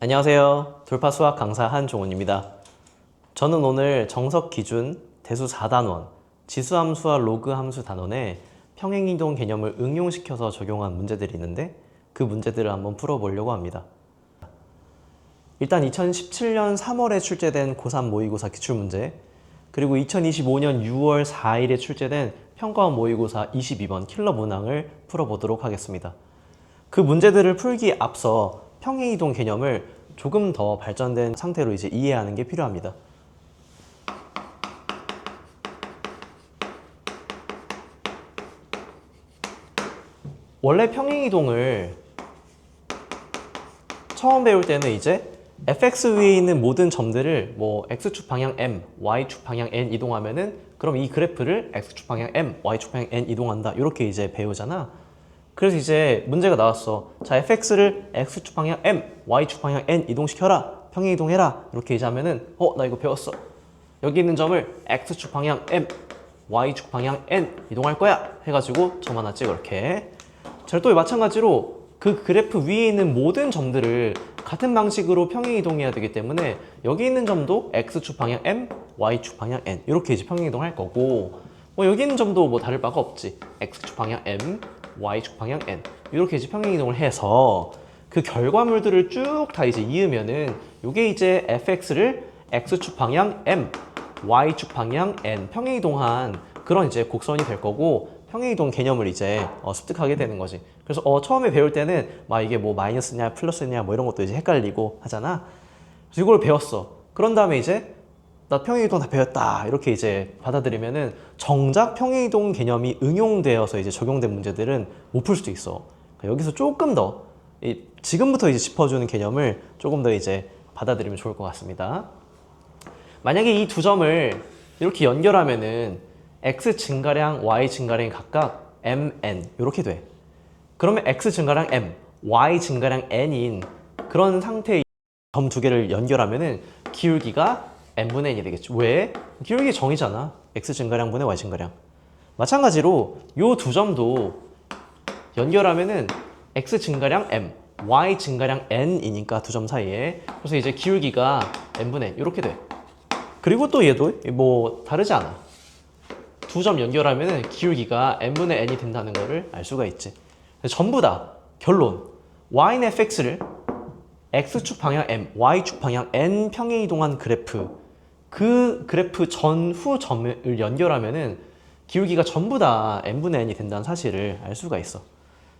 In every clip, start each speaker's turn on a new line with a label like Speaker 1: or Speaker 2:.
Speaker 1: 안녕하세요. 돌파 수학 강사 한종훈입니다. 저는 오늘 정석 기준, 대수 4단원, 지수함수와 로그함수 단원에 평행이동 개념을 응용시켜서 적용한 문제들이 있는데 그 문제들을 한번 풀어보려고 합니다. 일단 2017년 3월에 출제된 고3 모의고사 기출문제, 그리고 2025년 6월 4일에 출제된 평가원 모의고사 22번 킬러 문항을 풀어보도록 하겠습니다. 그 문제들을 풀기에 앞서 평행이동 개념을 조금 더 발전된 상태로 이제 이해하는 게 필요합니다. 원래 평행이동을 처음 배울 때는 이제 fx 위에 있는 모든 점들을 뭐 x축 방향 m, y축 방향 n 이동하면은 그럼 이 그래프를 x축 방향 m, y축 방향 n 이동한다. 이렇게 이제 배우잖아. 그래서 이제 문제가 나왔어. 자, fx를 x축 방향 m, y축 방향 n 이동시켜라. 평행이동해라. 이렇게 이제 하면은 나 이거 배웠어. 여기 있는 점을 x축 방향 m, y축 방향 n 이동할 거야. 해가지고 점 하나 찍어 이렇게. 절도에 마찬가지로 그 그래프 위에 있는 모든 점들을 같은 방식으로 평행이동해야 되기 때문에 여기 있는 점도 x축 방향 m, y축 방향 n 이렇게 이제 평행이동할 거고, 뭐 여기 있는 점도 뭐 다를 바가 없지. x축 방향 m, y축 방향 n 이렇게 이제 평행이동을 해서 그 결과물들을 쭉 다 이제 이으면은 이게 이제 fx를 x축 방향 m, y축 방향 n 평행이동한 그런 이제 곡선이 될 거고, 평행이동 개념을 이제 습득하게 되는 거지. 그래서 처음에 배울 때는 막 이게 뭐 마이너스냐 플러스냐 뭐 이런 것도 이제 헷갈리고 하잖아. 그래서 이걸 배웠어. 그런 다음에 이제 나 평행이동 다 배웠다 이렇게 이제 받아들이면은 정작 평행이동 개념이 응용되어서 이제 적용된 문제들은 못 풀 수도 있어. 그러니까 여기서 조금 더 지금부터 이제 짚어주는 개념을 조금 더 이제 받아들이면 좋을 것 같습니다. 만약에 이 두 점을 이렇게 연결하면은 x 증가량, y 증가량이 각각 mn 이렇게 돼. 그러면 x 증가량 m, y 증가량 n인 그런 상태의 점 두 개를 연결하면은 기울기가 n분의 n이 되겠죠. 왜? 기울기 정이잖아. x 증가량분의 y 증가량. 마찬가지로 이 두 점도 연결하면은 x 증가량 m, y 증가량 n이니까 두 점 사이에. 그래서 이제 기울기가 n분의 n 이렇게 돼. 그리고 또 얘도 뭐 다르지 않아. 두 점 연결하면 기울기가 n분의 n이 된다는 거를 알 수가 있지. 전부 다 결론, y는 fx를 x축 방향 m, y축 방향 n 평행이동한 그래프, 그 그래프 전후 점을 연결하면 기울기가 전부 다 n분의 n이 된다는 사실을 알 수가 있어.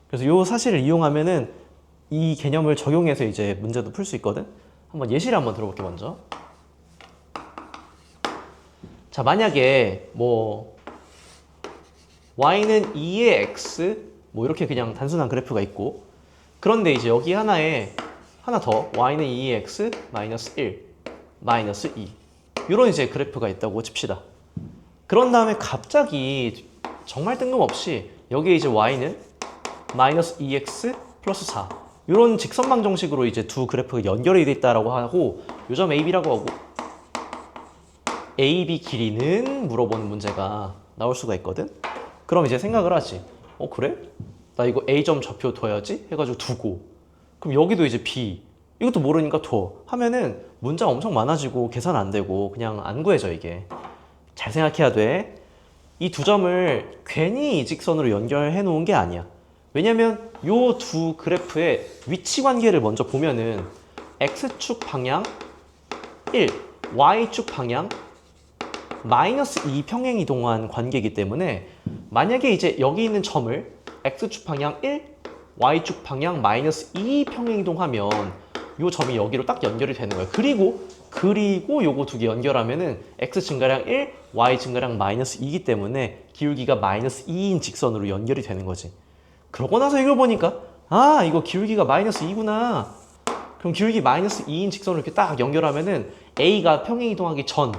Speaker 1: 그래서 이 사실을 이용하면 이 개념을 적용해서 이제 문제도 풀 수 있거든. 한번 예시를 한번 들어볼게. 먼저 자, 만약에 뭐 y는 2의 x 뭐 이렇게 그냥 단순한 그래프가 있고, 그런데 이제 여기 하나 더 y는 2의 x 마이너스 1 마이너스 2 이런 이제 그래프가 있다고 칩시다. 그런 다음에 갑자기 정말 뜬금없이 여기에 이제 y는 마이너스 2x 플러스 4 이런 직선방 정식으로 이제 두 그래프가 연결이 돼 있다라고 하고, 요 점 AB라고 하고 AB 길이는 물어보는 문제가 나올 수가 있거든. 그럼 이제 생각을 하지. 그래? 나 이거 A점 좌표 둬야지 해가지고 두고, 그럼 여기도 이제 B 이것도 모르니까 둬 하면은 문제가 엄청 많아지고 계산 안 되고 그냥 안 구해져. 이게 잘 생각해야 돼. 이 두 점을 괜히 이 직선으로 연결해 놓은 게 아니야. 왜냐면 요 두 그래프의 위치 관계를 먼저 보면은 X축 방향 1, Y축 방향 마이너스 2 평행이동한 관계이기 때문에, 만약에 이제 여기 있는 점을 x축 방향 1, y축 방향 마이너스 2 평행이동하면 이 점이 여기로 딱 연결이 되는 거예요. 그리고 요거 두 개 연결하면은 x 증가량 1, y 증가량 마이너스 2이기 때문에 기울기가 마이너스 2인 직선으로 연결이 되는 거지. 그러고 나서 이걸 보니까 이거 기울기가 마이너스 2구나. 그럼 기울기 마이너스 2인 직선으로 이렇게 딱 연결하면은 a가 평행이동하기 전,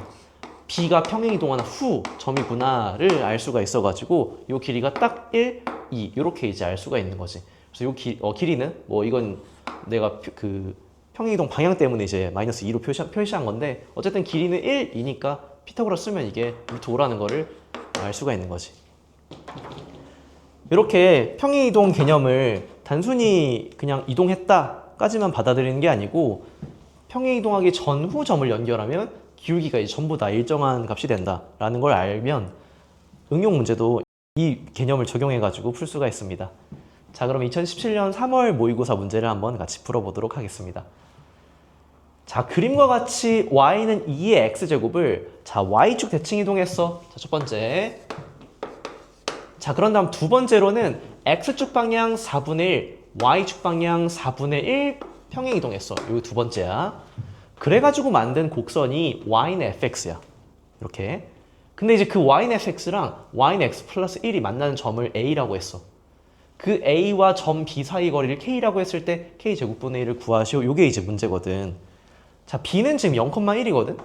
Speaker 1: B가 평행이동하는 후 점이구나를 알 수가 있어가지고 이 길이가 딱 1, 2 이렇게 이제 알 수가 있는 거지. 그래서 이 길이는 뭐 이건 내가 그 평행이동 방향 때문에 이제 마이너스 2로 표시한 건데, 어쨌든 길이는 1, 2니까 피타고라스 쓰면 이게 루트 5라는 거를 알 수가 있는 거지. 이렇게 평행이동 개념을 단순히 그냥 이동했다 까지만 받아들이는 게 아니고 평행이동하기 전후 점을 연결하면 기울기가 이제 전부 다 일정한 값이 된다라는 걸 알면 응용 문제도 이 개념을 적용해가지고 풀 수가 있습니다. 자, 그럼 2017년 3월 모의고사 문제를 한번 같이 풀어보도록 하겠습니다. 자, 그림과 같이 y는 2의 x제곱을 자, y축 대칭 이동했어. 자, 첫 번째. 자, 그런 다음 두 번째로는 x축 방향 4분의 1, y축 방향 4분의 1 평행 이동했어. 이거 두 번째야. 그래가지고 만든 곡선이 y는 fx야. 이렇게. 근데 이제 그 y는 fx랑 y는 x 플러스 1이 만나는 점을 a라고 했어. 그 a와 점 b 사이 거리를 k라고 했을 때 k 제곱분의 1을 구하시오. 이게 이제 문제거든. 자, b는 지금 0,1이거든.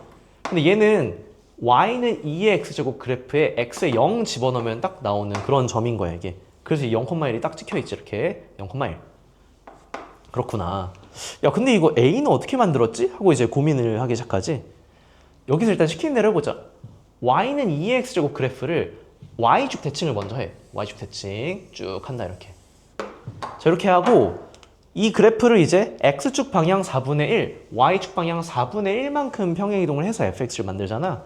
Speaker 1: 근데 얘는 y는 2의 x제곱 그래프에 x에 0 집어넣으면 딱 나오는 그런 점인 거야, 이게. 그래서 이 0,1이 딱 찍혀있지, 이렇게. 0,1. 그렇구나. 야, 근데 이거 a는 어떻게 만들었지? 하고 이제 고민을 하기 시작하지. 여기서 일단 시키는 대로 해보자. y는 2의 x제곱 그래프를 y축 대칭을 먼저 해. y축 대칭 쭉 한다, 이렇게. 자, 이렇게 하고 이 그래프를 이제 x축 방향 4분의 1, y축 방향 4분의 1만큼 평행이동을 해서 fx를 만들잖아.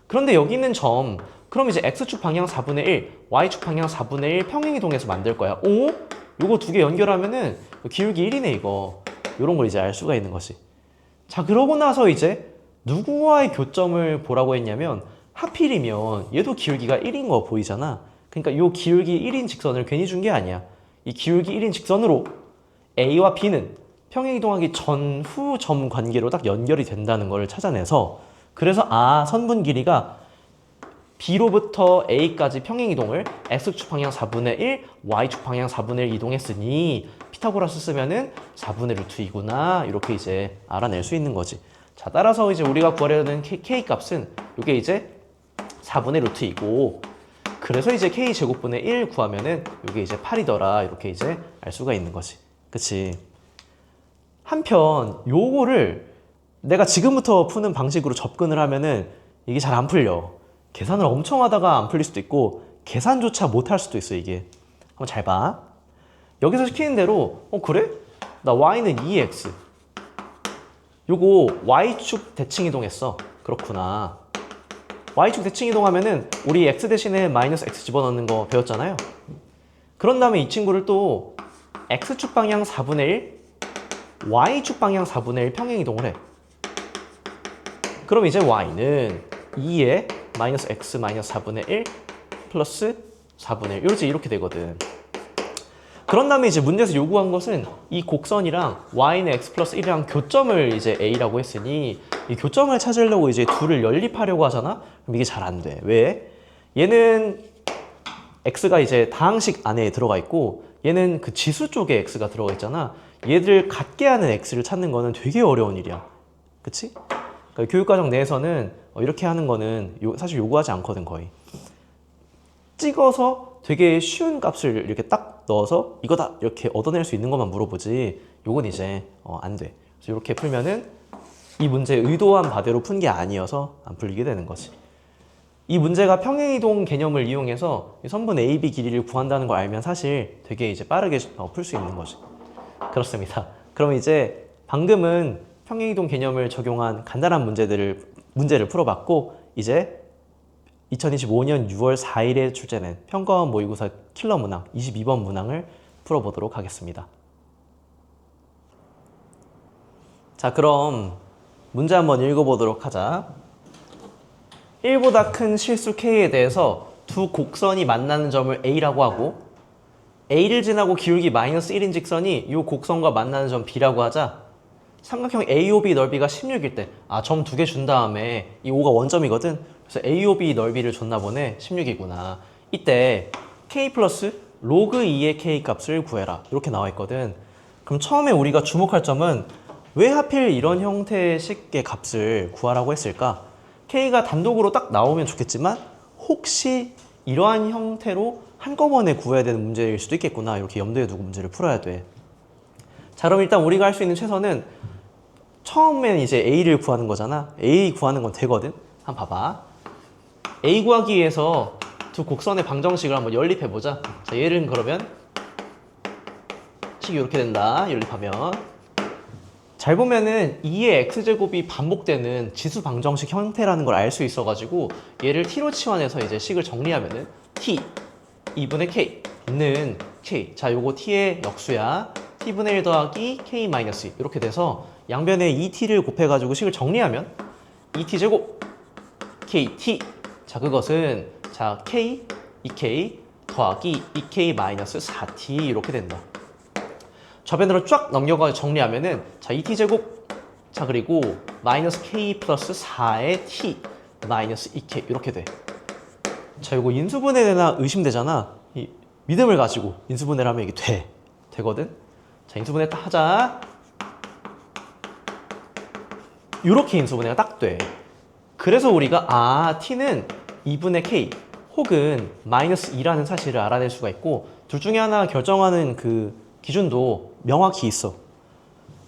Speaker 1: 그런데 여기 있는 점, 그럼 이제 x축 방향 4분의 1, y축 방향 4분의 1 평행이동해서 만들 거야. 오? 요거 두 개 연결하면은 기울기 1이네, 이거. 요런 걸 이제 알 수가 있는 거지. 자, 그러고 나서 이제 누구와의 교점을 보라고 했냐면 하필이면 얘도 기울기가 1인 거 보이잖아. 그러니까 요 기울기 1인 직선을 괜히 준 게 아니야. 이 기울기 1인 직선으로 A와 B는 평행이동하기 전후 점 관계로 딱 연결이 된다는 걸 찾아내서 그래서 선분 길이가 B로부터 A까지 평행이동을 X축 방향 4분의 1, Y축 방향 4분의 1 이동했으니 피타고라스 쓰면은 4분의 루트 2구나 이렇게 이제 알아낼 수 있는 거지. 자, 따라서 이제 우리가 구하려는 K 값은 이게 이제 4분의 루트 2고 그래서 이제 K 제곱분의 1 구하면은 이게 이제 8이더라 이렇게 이제 알 수가 있는 거지. 그치? 한편 요거를 내가 지금부터 푸는 방식으로 접근을 하면은 이게 잘 안 풀려. 계산을 엄청 하다가 안 풀릴 수도 있고 계산조차 못 할 수도 있어, 이게. 한번 잘 봐. 여기서 시키는 대로 그래? 나 y는 2x 요거 y축 대칭 이동했어. 그렇구나. y축 대칭 이동하면은 우리 x 대신에 마이너스 x 집어넣는 거 배웠잖아요. 그런 다음에 이 친구를 또 x축 방향 4분의 1, y축 방향 4분의 1 평행 이동을 해. 그럼 이제 y는 2에 마이너스 x 마이너스 4분의 1 플러스 4분의 1 이렇게 되거든. 그런 다음에 이제 문제에서 요구한 것은 이 곡선이랑 y는 x 플러스 1이랑 교점을 이제 a라고 했으니 이 교점을 찾으려고 이제 둘을 연립하려고 하잖아? 그럼 이게 잘 안 돼. 왜? 얘는 x가 이제 다항식 안에 들어가 있고 얘는 그 지수 쪽에 x가 들어가 있잖아. 얘들 같게 하는 x를 찾는 거는 되게 어려운 일이야. 그치? 그러니까 교육과정 내에서는 이렇게 하는 거는 사실 요구하지 않거든, 거의. 찍어서 되게 쉬운 값을 이렇게 딱 넣어서 이거다 이렇게 얻어낼 수 있는 것만 물어보지 요건 이제 안 돼. 그래서 이렇게 풀면은 이 문제 의도한 바대로 푼 게 아니어서 안 풀리게 되는 거지. 이 문제가 평행이동 개념을 이용해서 선분 AB 길이를 구한다는 걸 알면 사실 되게 이제 빠르게 풀 수 있는 거지. 그렇습니다. 그럼 이제 방금은 평행이동 개념을 적용한 간단한 문제를 풀어봤고 이제 2025년 6월 4일에 출제된 평가원 모의고사 킬러 문항 22번 문항을 풀어보도록 하겠습니다. 자, 그럼 문제 한번 읽어보도록 하자. 1보다 큰 실수 K에 대해서 두 곡선이 만나는 점을 A라고 하고 A를 지나고 기울기 마이너스 1인 직선이 이 곡선과 만나는 점 B라고 하자. 삼각형 AOB 넓이가 16일 때 점 두 개 준 다음에 이 5가 원점이거든. 그래서 AOB 넓이를 줬나 보네. 16이구나. 이때 K 플러스 로그 2의 K 값을 구해라 이렇게 나와 있거든. 그럼 처음에 우리가 주목할 점은 왜 하필 이런 형태의 식의 값을 구하라고 했을까? K가 단독으로 딱 나오면 좋겠지만 혹시 이러한 형태로 한꺼번에 구해야 되는 문제일 수도 있겠구나 이렇게 염두에 두고 문제를 풀어야 돼. 자, 그럼 일단 우리가 할 수 있는 최선은 처음에는 이제 A를 구하는 거잖아. A 구하는 건 되거든. 한번 봐봐. A 구하기 위해서 두 곡선의 방정식을 한번 연립해보자. 자, 얘는 그러면 식이 이렇게 된다. 연립하면 잘 보면은 2의 x제곱이 반복되는 지수 방정식 형태라는 걸 알 수 있어가지고 얘를 t로 치환해서 이제 식을 정리하면은 t 2분의 k는 k. 자, 요거 t의 역수야. t분의 1 더하기 k 마이너스 2 이렇게 돼서 양변에 2t를 곱해가지고 식을 정리하면 2t제곱 kt. 자, 그것은 자 k 2k 더하기 2k 마이너스 4t 이렇게 된다. 저변으로 쫙 넘겨가 정리하면은 자 2t제곱 자 그리고 마이너스 k 플러스 4의 t 마이너스 2k 이렇게 돼. 자 이거 인수분해되나 의심되잖아. 이 믿음을 가지고 인수분해를 하면 이게 되거든. 자 인수분해 딱 하자. 이렇게 인수분해가 딱 돼. 그래서 우리가 t는 2분의 k 혹은 마이너스 2라는 사실을 알아낼 수가 있고 둘 중에 하나 결정하는 그 기준도 명확히 있어.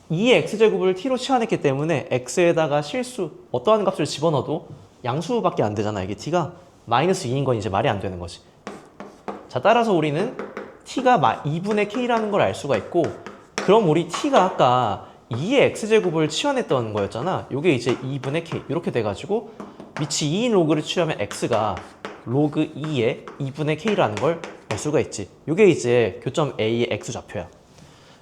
Speaker 1: 2의 x제곱을 t로 치환했기 때문에 x에다가 실수 어떠한 값을 집어넣어도 양수밖에 안 되잖아. 이게 t가 마이너스 2인 건 이제 말이 안 되는 거지. 자 따라서 우리는 t가 2분의 k라는 걸 알 수가 있고 그럼 우리 t가 아까 2의 x제곱을 치환했던 거였잖아. 이게 이제 2분의 k 이렇게 돼가지고 밑이 2인 로그를 취하면 x가 로그 2의 2분의 k라는 걸 알 수가 있지. 이게 이제 교점 A의 x좌표야.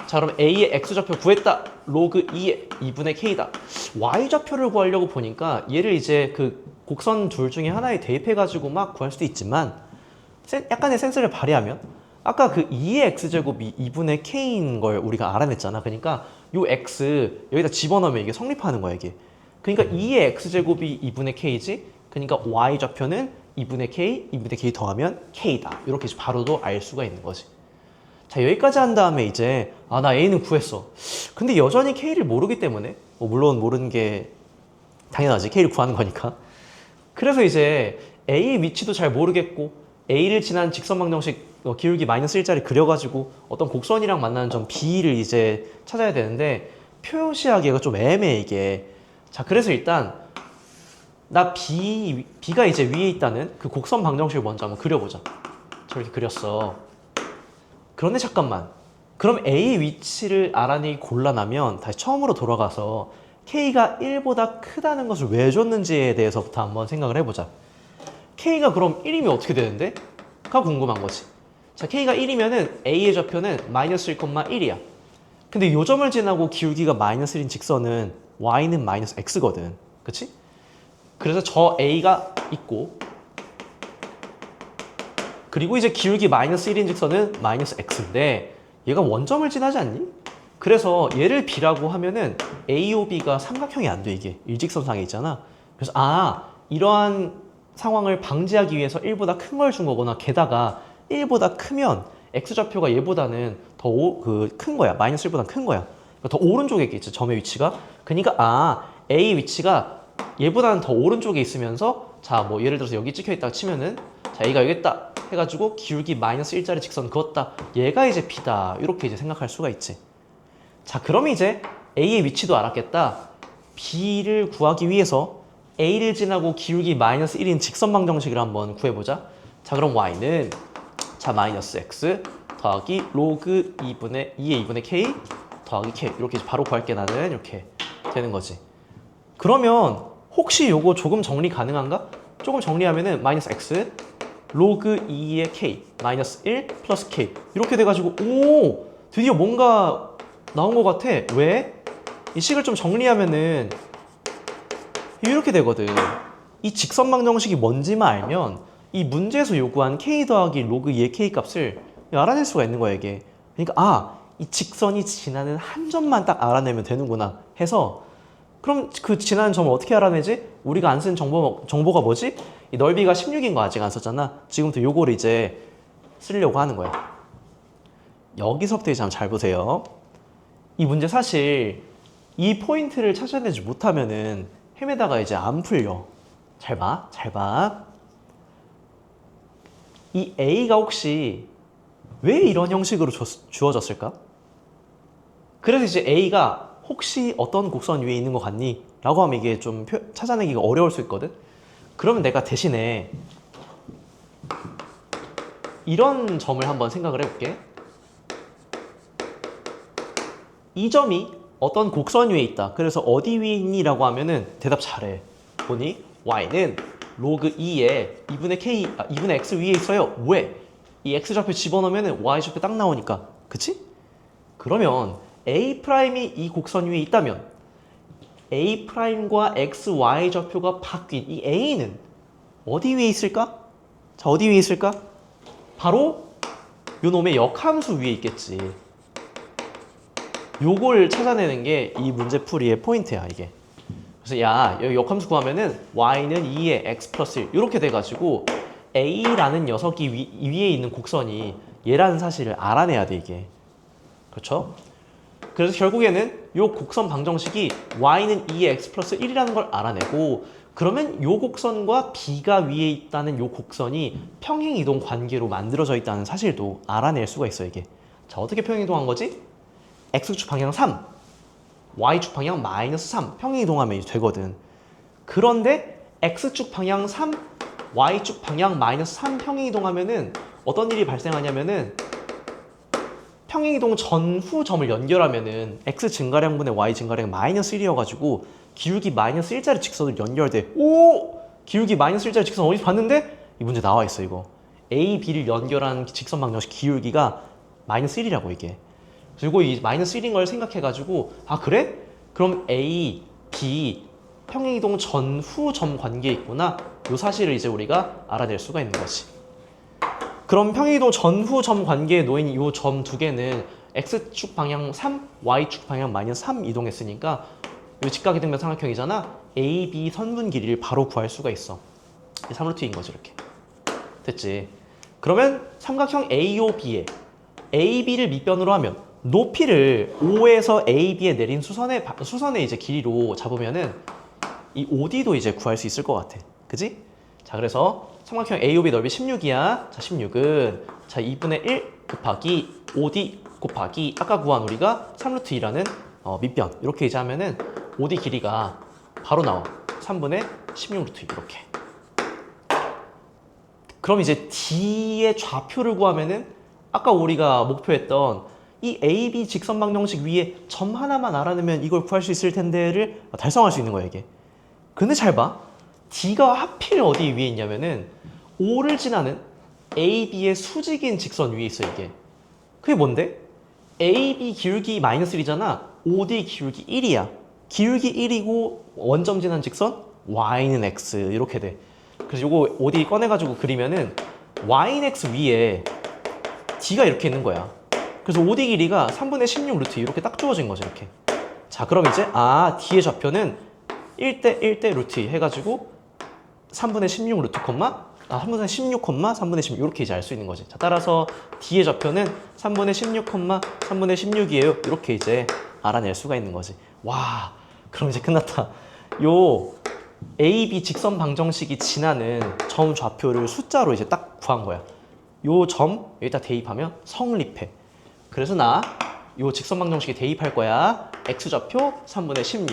Speaker 1: 자 그럼 A의 x좌표 구했다. 로그 2의 2분의 k다. y좌표를 구하려고 보니까 얘를 이제 그 곡선 둘 중에 하나에 대입해가지고 막 구할 수도 있지만 약간의 센스를 발휘하면 아까 그 2의 x제곱이 2분의 k인 걸 우리가 알아냈잖아. 그러니까 요 x 여기다 집어넣으면 이게 성립하는 거야 이게. 그러니까 2의 x제곱이 2분의 k지. 그러니까 y좌표는 2분의 k 더하면 k다. 이렇게 바로도 알 수가 있는 거지. 자 여기까지 한 다음에 이제 나 a는 구했어. 근데 여전히 k를 모르기 때문에 물론 모르는 게 당연하지. k를 구하는 거니까. 그래서 이제 a의 위치도 잘 모르겠고 a를 지난 직선 방정식 기울기 마이너스 1짜리 그려가지고 어떤 곡선이랑 만나는 점 b를 이제 찾아야 되는데 표시하기가 좀 애매해 이게. 자 그래서 일단 나 b가 이제 위에 있다는 그 곡선 방정식을 먼저 한번 그려보자. 저렇게 그렸어. 그런데 잠깐만. 그럼 A의 위치를 알아내기 곤란하면 다시 처음으로 돌아가서 K가 1보다 크다는 것을 왜 줬는지에 대해서부터 한번 생각을 해보자. K가 그럼 1이면 어떻게 되는데? 가 궁금한 거지. 자, K가 1이면은 A의 좌표는 마이너스 1,1이야. 근데 요 점을 지나고 기울기가 마이너스 1인 직선은 Y는 마이너스 X거든. 그치? 그래서 저 A가 있고 그리고 이제 기울기 마이너스 1인 직선은 마이너스 X인데 얘가 원점을 지나지 않니? 그래서 얘를 B라고 하면은 AOB가 삼각형이 안 돼 이게 일직선상에 있잖아. 그래서 이러한 상황을 방지하기 위해서 1보다 큰 걸 준 거거나 게다가 1보다 크면 X좌표가 얘보다는 더 큰 거야. 마이너스 1보다 큰 거야. 그러니까 더 오른쪽에 있겠지 점의 위치가. 그러니까 A 위치가 얘보다는 더 오른쪽에 있으면서 자 뭐 예를 들어서 여기 찍혀 있다가 치면은 자 A가 여기 있다 해가지고 기울기 마이너스 1짜리 직선 그었다. 얘가 이제 B다. 이렇게 이제 생각할 수가 있지. 자 그럼 이제 A의 위치도 알았겠다. B를 구하기 위해서 A를 지나고 기울기 마이너스 1인 직선 방정식을 한번 구해보자. 자 그럼 Y는 자 마이너스 X 더하기 로그 2의 2분의 K 더하기 K 이렇게 바로 구할게 나는 이렇게 되는 거지. 그러면 혹시 요거 조금 정리 가능한가? 조금 정리하면은 마이너스 X 로그 2의 K 마이너스 1 플러스 K 이렇게 돼가지고 드디어 뭔가 나온 것 같아. 왜? 이 식을 좀 정리하면은 이렇게 되거든. 이 직선 방정식이 뭔지만 알면 이 문제에서 요구한 K 더하기 로그 2의 K 값을 알아낼 수가 있는 거야 이게. 그러니까 이 직선이 지나는 한 점만 딱 알아내면 되는구나 해서 그럼 그 지나는 점을 어떻게 알아내지? 우리가 안 쓴 정보가 뭐지? 이 넓이가 16인 거 아직 안 썼잖아. 지금부터 요거를 이제 쓰려고 하는 거야. 여기서부터 이제 한번 잘 보세요. 이 문제 사실 이 포인트를 찾아내지 못하면은 헤매다가 이제 안 풀려. 잘 봐, 잘 봐. 이 A가 혹시 왜 이런 형식으로 주어졌을까? 그래서 이제 A가 혹시 어떤 곡선 위에 있는 것 같니? 라고 하면 이게 좀 찾아내기가 어려울 수 있거든? 그러면 내가 대신에 이런 점을 한번 생각을 해볼게. 이 점이 어떤 곡선 위에 있다. 그래서 어디 위에 있니? 라고 하면은 대답 잘해. 보니 y는 로그 2에 2분의 x 위에 있어요. 왜? 이 x 좌표 집어넣으면 y 좌표 딱 나오니까. 그치? 그러면 A'이 이 곡선 위에 있다면 A'과 XY 좌표가 바뀐 이 A는 어디 위에 있을까? 자, 어디 위에 있을까? 바로 요 놈의 역함수 위에 있겠지. 요걸 찾아내는 게 이 문제풀이의 포인트야, 이게. 그래서 야, 여기 역함수 구하면은 y는 2에 x 플러스 1 이렇게 돼가지고 A라는 녀석이 위에 있는 곡선이 얘라는 사실을 알아내야 돼, 이게. 그렇죠? 그래서 결국에는 이 곡선 방정식이 y는 2의 x 플러스 1이라는 걸 알아내고 그러면 이 곡선과 b가 위에 있다는 이 곡선이 평행이동 관계로 만들어져 있다는 사실도 알아낼 수가 있어 이게. 자, 어떻게 평행이동한 거지? x축 방향 3, y축 방향 마이너스 3 평행이동하면 되거든. 그런데 x축 방향 3, y축 방향 마이너스 3 평행이동하면은 어떤 일이 발생하냐면은 평행이동 전후 점을 연결하면은 x 증가량분의 y 증가량 마이너스 1이어가지고 기울기 마이너스 1짜리 직선으로 연결돼. 오! 기울기 마이너스 1짜리 직선 어디서 봤는데? 이 문제 나와 있어 이거. A, B를 연결한 직선 방정식 기울기가 마이너스 1이라고 이게. 그리고 이 마이너스 1인 걸 생각해가지고 아 그래? 그럼 A, B 평행이동 전후 점 관계에 있구나. 이 사실을 이제 우리가 알아낼 수가 있는 거지. 그럼 평행이동 전후 점 관계에 놓인 이 점 두 개는 x축 방향 3, y축 방향 마이너스 3 이동했으니까 이 직각이등변 삼각형이잖아. A, B 선분 길이를 바로 구할 수가 있어. 3루트인 거지 이렇게. 됐지? 그러면 삼각형 AOB에 AB를 밑변으로 하면 높이를 O에서 AB에 내린 수선의 이제 길이로 잡으면은 이 OD도 이제 구할 수 있을 것 같아. 그지? 자, 그래서 삼각형 AOB 넓이 16이야. 자, 16은 자 2분의 1 곱하기 OD 곱하기 아까 구한 우리가 3루트 2라는 밑변 이렇게 이제 하면은 OD 길이가 바로 나와. 3분의 16루트 2 이렇게. 그럼 이제 D의 좌표를 구하면은 아까 우리가 목표했던 이 AB 직선 방정식 위에 점 하나만 알아내면 이걸 구할 수 있을 텐데를 달성할 수 있는 거야 이게. 근데 잘 봐. D가 하필 어디 위에 있냐면은 O를 지나는 AB의 수직인 직선 위에 있어 이게. 그게 뭔데? AB 기울기 마이너스 1이잖아. OD 기울기 1이야. 기울기 1이고 원점 지난 직선 Y는 X 이렇게 돼. 그래서 요거 OD 꺼내가지고 그리면은 Y는 X 위에 D가 이렇게 있는 거야. 그래서 OD 길이가 3분의 16 루트 이렇게 딱 주어진 거죠 이렇게. 자, 그럼 이제 D의 좌표는 1대 1대 루트 해가지고 3분의 16 루트 3분의 16, 3분의 16 이렇게 이제 알 수 있는 거지. 자, 따라서 D의 좌표는 3분의 16, 3분의 16이에요. 이렇게 이제 알아낼 수가 있는 거지. 와, 그럼 이제 끝났다. 요 AB 직선 방정식이 지나는 점 좌표를 숫자로 이제 딱 구한 거야. 요 점 여기다 대입하면 성립해. 그래서 나 요 직선 방정식에 대입할 거야. X 좌표 3분의 16.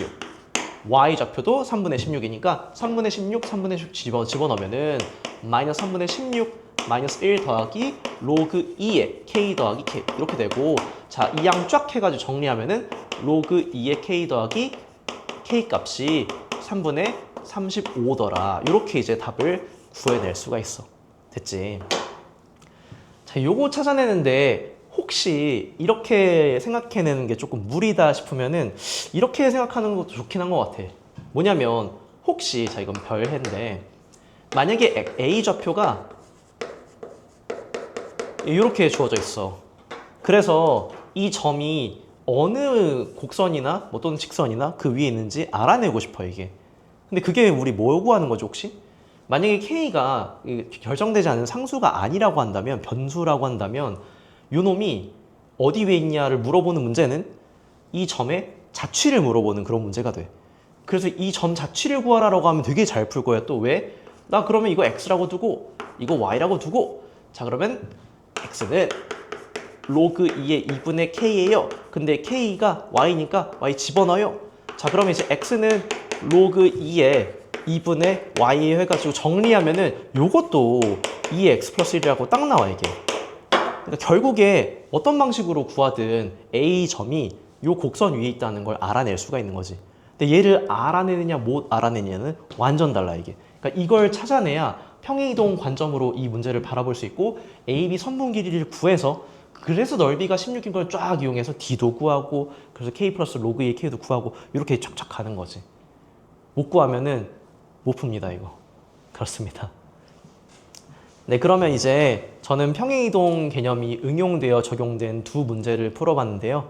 Speaker 1: Y 좌표도 3분의 16이니까 3분의 16, 3분의 16 집어넣으면은 마이너스 3분의 16 마이너스 1 더하기 로그 2의 K 더하기 K 이렇게 되고 자, 이 양 쫙 해가지고 정리하면은 로그 2의 K 더하기 K 값이 3분의 35더라. 이렇게 이제 답을 구해낼 수가 있어. 됐지? 자, 요거 찾아내는데 혹시 이렇게 생각해내는 게 조금 무리다 싶으면은 이렇게 생각하는 것도 좋긴 한 것 같아. 뭐냐면 혹시 자 이건 별해인데 만약에 A 좌표가 이렇게 주어져 있어. 그래서 이 점이 어느 곡선이나 뭐 또는 직선이나 그 위에 있는지 알아내고 싶어 이게. 근데 그게 우리 뭐 구하는 거죠 혹시? 만약에 K가 결정되지 않은 상수가 아니라고 한다면 변수라고 한다면 요 놈이 어디 위에 있냐를 물어보는 문제는 이 점의 자취를 물어보는 그런 문제가 돼. 그래서 이 점 자취를 구하라고 하면 되게 잘 풀 거야. 또 왜? 나 그러면 이거 X라고 두고 이거 Y라고 두고 자 그러면 X는 로그 2의 2분의 K예요. 근데 K가 Y니까 Y 집어넣어요. 자 그러면 이제 X는 로그 2의 2분의 Y예요 해가지고 정리하면은 요것도 2의 X 플러스 1이라고 딱 나와 이게. 그러니까 결국에 어떤 방식으로 구하든 A 점이 요 곡선 위에 있다는 걸 알아낼 수가 있는 거지. 근데 얘를 알아내느냐 못 알아내느냐는 완전 달라 이게. 그러니까 이걸 찾아내야 평행이동 관점으로 이 문제를 바라볼 수 있고 AB 선분 길이를 구해서 그래서 넓이가 16인 걸 쫙 이용해서 D도 구하고 그래서 K 플러스 로그 2의 K도 구하고 이렇게 쫙쫙 가는 거지. 못 구하면은 못 풉니다 이거. 그렇습니다. 네, 그러면 이제 저는 평행이동 개념이 응용되어 적용된 두 문제를 풀어봤는데요.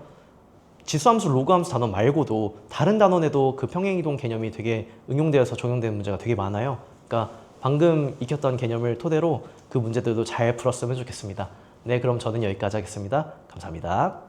Speaker 1: 지수함수, 로그함수 단원 말고도 다른 단원에도 그 평행이동 개념이 되게 응용되어서 적용되는 문제가 되게 많아요. 그러니까 방금 익혔던 개념을 토대로 그 문제들도 잘 풀었으면 좋겠습니다. 네, 그럼 저는 여기까지 하겠습니다. 감사합니다.